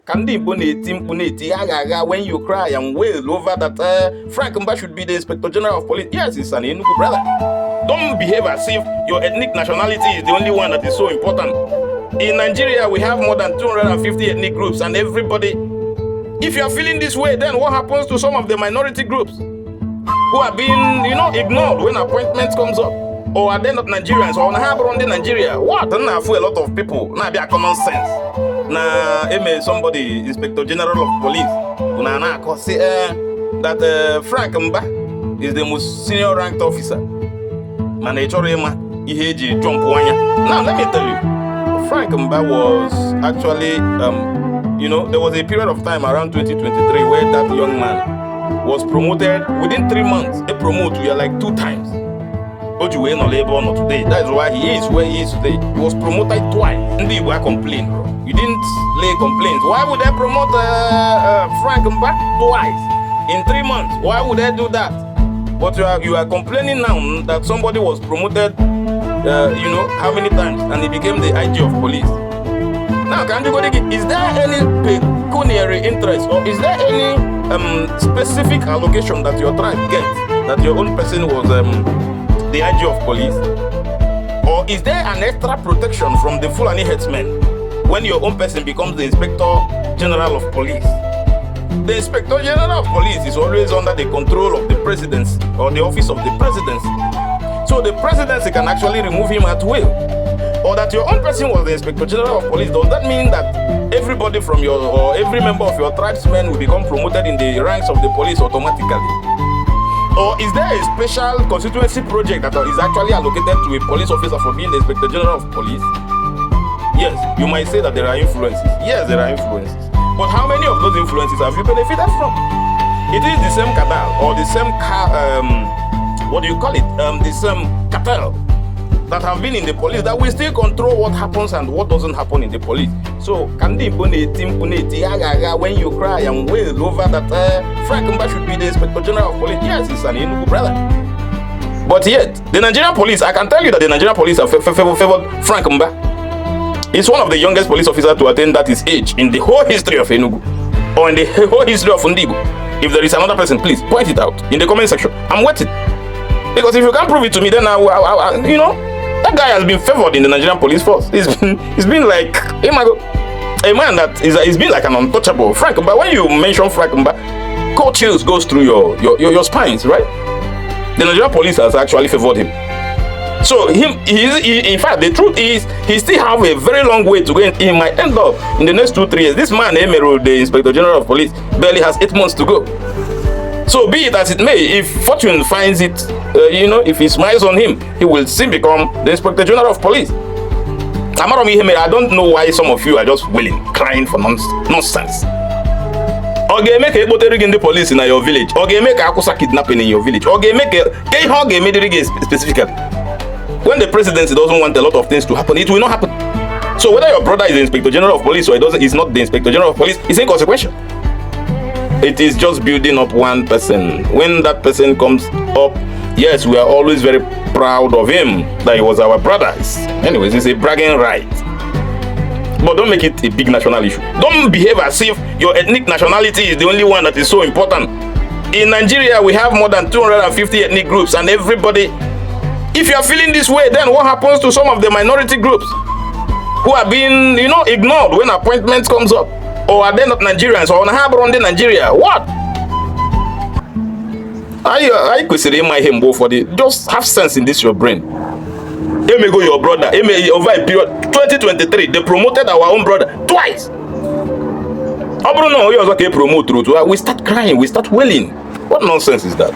When you cry and wail over that Frank Mbah should be the Inspector General of Police, yes, it's an Enugu brother. Don't behave as if your ethnic nationality is the only one that is so important. In Nigeria, we have more than 250 ethnic groups, and everybody. If you are feeling this way, then what happens to some of the minority groups who are being, ignored when appointments comes up? Or are they not Nigerians? Or on Nigeria? What? Now for a lot of people, now be a common sense. Now, somebody, Inspector General of Police, now say that Frank Mbah is the most senior ranked officer. Now, let me tell you, Frank Mbah was actually, there was a period of time around 2023 where that young man was promoted within 3 months. They promote you like 2 times. Today. That is why he is where he is today. He was promoted twice. And you were complaining, bro. You didn't lay complaints. Why would they promote Frank Mbah twice in 3 months? Why would they do that? But you are complaining now that somebody was promoted, how many times, and he became the IG of police. Now, is there any pecuniary interest, or is there any specific allocation that your tribe gets, that your own person was the IG of police? Or is there an extra protection from the Fulani headsmen when your own person becomes the Inspector General of Police? The Inspector General of Police is always under the control of the presidency or the office of the presidency. So the presidency can actually remove him at will. Or that your own person was the Inspector General of Police. Does that mean that everybody from your, or every member of your tribesmen will become promoted in the ranks of the police automatically? Or is there a special constituency project that is actually allocated to a police officer for being the Inspector General of Police? Yes, you might say that there are influences. Yes, there are influences. But how many of those influences have you benefited from? It is the same cabal or the same the same cartel that have been in the police that will still control what happens and what doesn't happen in the police. So, when you cry and wail over that Frank Mbah should be the Inspector General of Police, yes, it's an Enugu brother. But yet, the Nigerian police, I can tell you that the Nigerian police have favored Frank Mbah. He's one of the youngest police officers to attain that his age in the whole history of Enugu, or in the whole history of Ndigo. If there is another person, please point it out in the comment section. I'm waiting. Because if you can't prove it to me, then that guy has been favored in the Nigerian police force. He's been like a man that is been like an untouchable. Frank Mbah, when you mention Frank Mbah, cold chills goes through your spines, right? The Nigerian police has actually favored him. So in fact, the truth is, he still have a very long way to go. He might end up in the next 2-3 years. This man, Emerald, the Inspector General of Police, barely has 8 months to go. So be it as it may, if fortune finds it, if he smiles on him, he will soon become the Inspector General of Police. I don't know why some of you are just wailing, crying for nonsense. Or make a bottering in the police in your village, or make a akusa kidnapping in your village, or make a specifically. When the presidency doesn't want a lot of things to happen, it will not happen. So whether your brother is the Inspector General of Police or he's not the Inspector General of Police, it's inconsequential. It is just building up one person. When that person comes up, yes, we are always very proud of him, that he was our brother. Anyways, it's a bragging right. But don't make it a big national issue. Don't behave as if your ethnic nationality is the only one that is so important. In Nigeria, we have more than 250 ethnic groups, and everybody. If you are feeling this way, then what happens to some of the minority groups who are being, ignored when appointments comes up? Or are they not Nigerians? Or on Nigeria? What? I could say my him for the just have sense in this your brain. Go your brother. Over a period 2023, they promoted our own brother twice. We start crying, we start wailing. What nonsense is that?